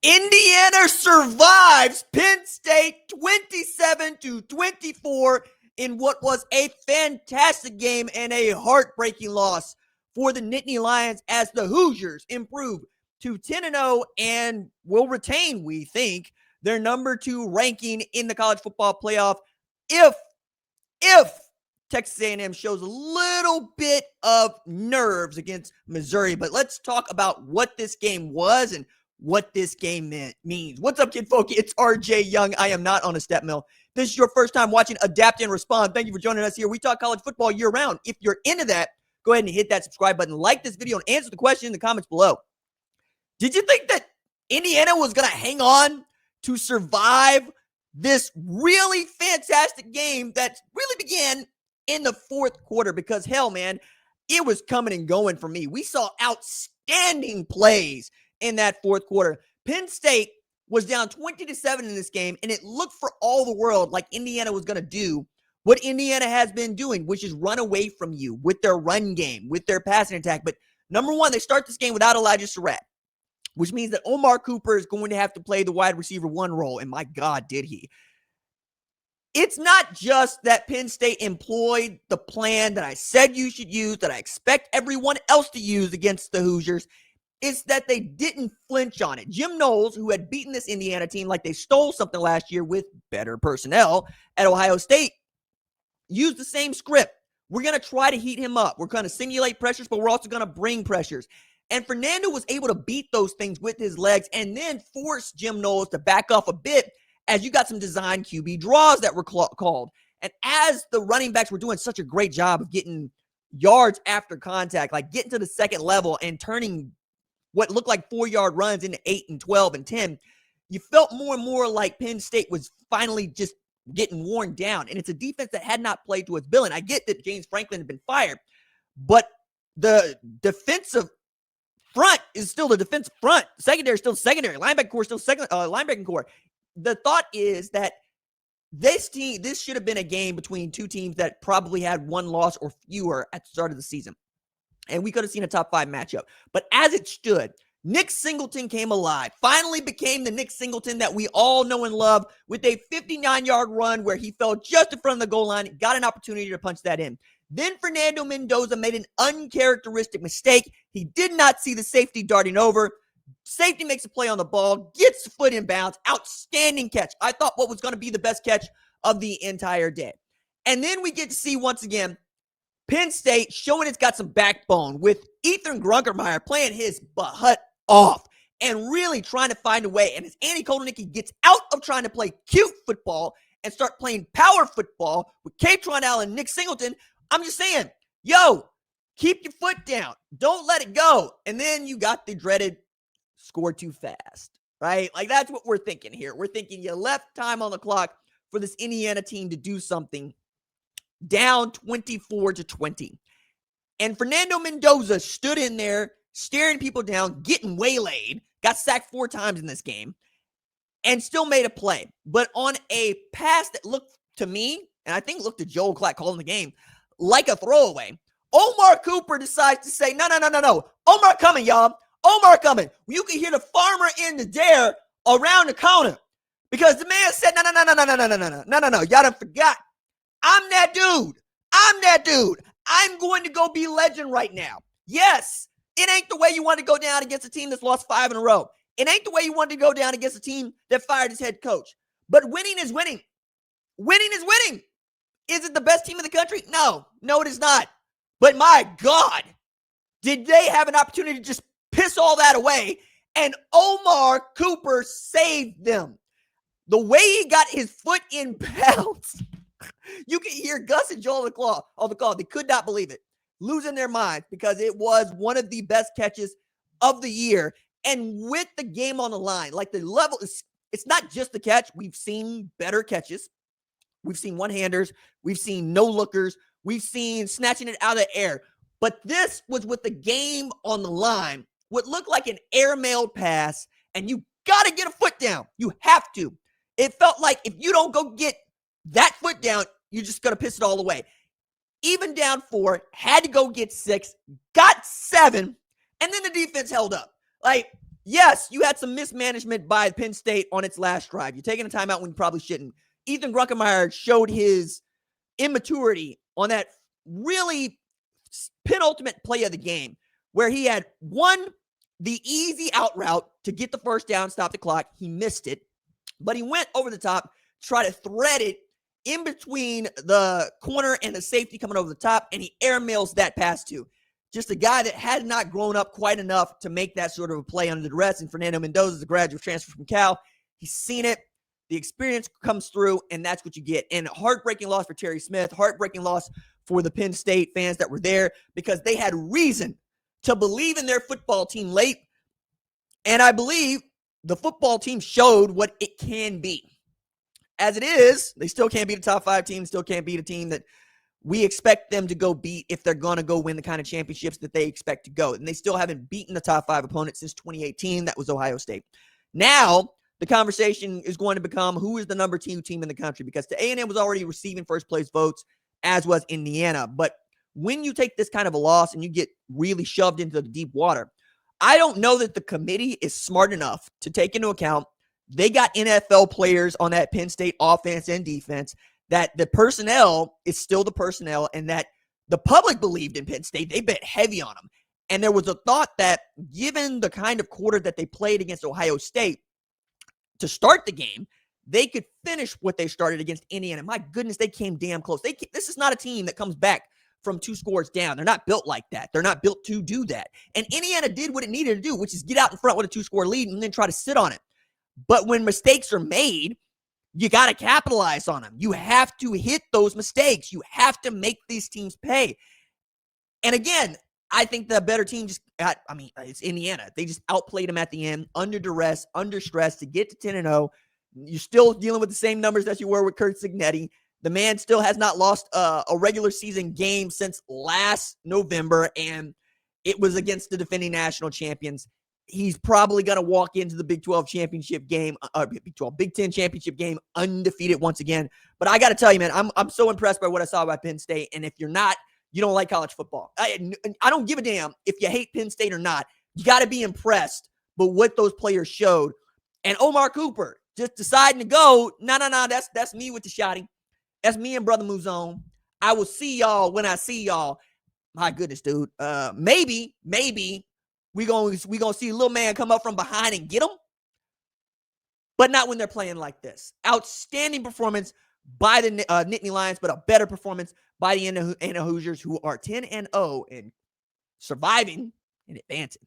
Indiana survives Penn State 27-24 in what was a fantastic game and a heartbreaking loss for the Nittany Lions as the Hoosiers improve to 10-0 and will retain, we think, their number 2 ranking in the college football playoff if Texas A&M shows a little bit of nerves against Missouri. But let's talk about what this game was and what this game means. What's up, kid folk? It's RJ Young. I am not on a step mill. This is your first time watching Adapt and Respond. Thank you for joining us here. We talk college football year-round. If you're into that, go ahead and hit that subscribe button, like this video, and answer the question in the comments below. Did you think that Indiana was going to hang on to survive this really fantastic game that really began in the fourth quarter? Because, hell, man, it was coming and going for me. We saw outstanding plays in that fourth quarter. Penn State was down 20-7 in this game, and it looked for all the world like Indiana was going to do what Indiana has been doing, which is run away from you with their run game, with their passing attack. But number one, they start this game without Elijah Surratt, which means that Omar Cooper is going to have to play the wide receiver 1 role, and my God, did he. It's not just that Penn State employed the plan that I said you should use, that I expect everyone else to use against the Hoosiers. It's that they didn't flinch on it. Jim Knowles, who had beaten this Indiana team like they stole something last year with better personnel at Ohio State, used the same script. We're going to try to heat him up. We're going to simulate pressures, but we're also going to bring pressures. And Fernando was able to beat those things with his legs and then force Jim Knowles to back off a bit as you got some design QB draws that were called. And as the running backs were doing such a great job of getting yards after contact, like getting to the second level and turning what looked like 4-yard runs into 8 and 12 and 10, you felt more and more like Penn State was finally just getting worn down. And it's a defense that had not played to its billing. I get that James Franklin had been fired, but the defensive front is still the defensive front. Secondary is still secondary. Linebacking core is still linebacking core. The thought is that this should have been a game between two teams that probably had one loss or fewer at the start of the season. And we could have seen a top 5 matchup. But as it stood, Nick Singleton came alive, finally became the Nick Singleton that we all know and love with a 59-yard run where he fell just in front of the goal line, got an opportunity to punch that in. Then Fernando Mendoza made an uncharacteristic mistake. He did not see the safety darting over. Safety makes a play on the ball, gets the foot in bounds. Outstanding catch. I thought what was going to be the best catch of the entire day. And then we get to see once again Penn State showing it's got some backbone with Ethan Grunkermeyer playing his butt off and really trying to find a way. And as Andy Kotelnicki gets out of trying to play cute football and start playing power football with Katron Allen and Nick Singleton, I'm just saying, yo, keep your foot down. Don't let it go. And then you got the dreaded score too fast, right? Like, that's what we're thinking here. We're thinking you left time on the clock for this Indiana team to do something. Down 24-20. And Fernando Mendoza stood in there, staring people down, getting waylaid, got sacked 4 times in this game, and still made a play. But on a pass that looked to me, and I think looked to Joel Klatt calling the game, like a throwaway, Omar Cooper decides to say, no. Omar coming, y'all. Omar coming. You can hear the farmer in the dare around the corner. Because the man said, no. Y'all done forgot. I'm that dude. I'm going to go be legend right now. Yes, it ain't the way you want to go down against a team that's lost 5 in a row. It ain't the way you want to go down against a team that fired his head coach. But winning is winning. Winning is winning. Is it the best team in the country? No, it is not. But my God, did they have an opportunity to just piss all that away? And Omar Cooper saved them. The way he got his foot in bounds. You can hear Gus and Joel on the call. They could not believe it. Losing their minds because it was one of the best catches of the year. And with the game on the line, like the level is, it's not just the catch. We've seen better catches. We've seen one-handers. We've seen no-lookers. We've seen snatching it out of the air. But this was with the game on the line. What looked like an airmailed pass, and you got to get a foot down. You have to. It felt like if you don't go get that foot down, you're just going to piss it all away. Even down 4, had to go get 6, got 7, and then the defense held up. Like, Yes, you had some mismanagement by Penn State on its last drive. You're taking a timeout when you probably shouldn't. Ethan Grunkemeyer showed his immaturity on that really penultimate play of the game where he had the easy out route to get the first down, stop the clock. He missed it, but he went over the top, try to thread it in between the corner and the safety coming over the top, and he airmails that pass to just a guy that had not grown up quite enough to make that sort of a play under duress. And Fernando Mendoza is a graduate transfer from Cal. He's seen it. The experience comes through, and that's what you get. And heartbreaking loss for Terry Smith, heartbreaking loss for the Penn State fans that were there because they had reason to believe in their football team late. And I believe the football team showed what it can be. As it is, they still can't beat a top 5 team, still can't beat a team that we expect them to go beat if they're going to go win the kind of championships that they expect to go. And they still haven't beaten a top 5 opponent since 2018. That was Ohio State. Now, the conversation is going to become who is the number 2 team in the country, because the A&M was already receiving first place votes, as was Indiana. But when you take this kind of a loss and you get really shoved into the deep water, I don't know that the committee is smart enough to take into account they got NFL players on that Penn State offense and defense, that the personnel is still the personnel, and that the public believed in Penn State. They bet heavy on them. And there was a thought that given the kind of quarter that they played against Ohio State to start the game, they could finish what they started against Indiana. My goodness, they came damn close. This is not a team that comes back from 2 scores down. They're not built like that. They're not built to do that. And Indiana did what it needed to do, which is get out in front with a 2-score lead and then try to sit on it. But when mistakes are made, you got to capitalize on them. You have to hit those mistakes. You have to make these teams pay. And again, I think the better team it's Indiana. They just outplayed them at the end, under duress, under stress to get to 10-0. You're still dealing with the same numbers that you were with Curt Cignetti. The man still has not lost a regular season game since last November, and it was against the defending national champions. He's probably going to walk into the Big 12 championship game, Big 10 championship game undefeated once again. But I got to tell you, man, I'm so impressed by what I saw by Penn State. And if you're not, you don't like college football. I don't give a damn if you hate Penn State or not. You got to be impressed by what those players showed. And Omar Cooper just deciding to go, no, that's me with the shotty. That's me and Brother Muzone. I will see y'all when I see y'all. My goodness, dude. Maybe we gonna see a little man come up from behind and get him, but not when they're playing like this. Outstanding performance by the Nittany Lions, but a better performance by the Indiana Hoosiers, who are 10-0 and surviving and advancing.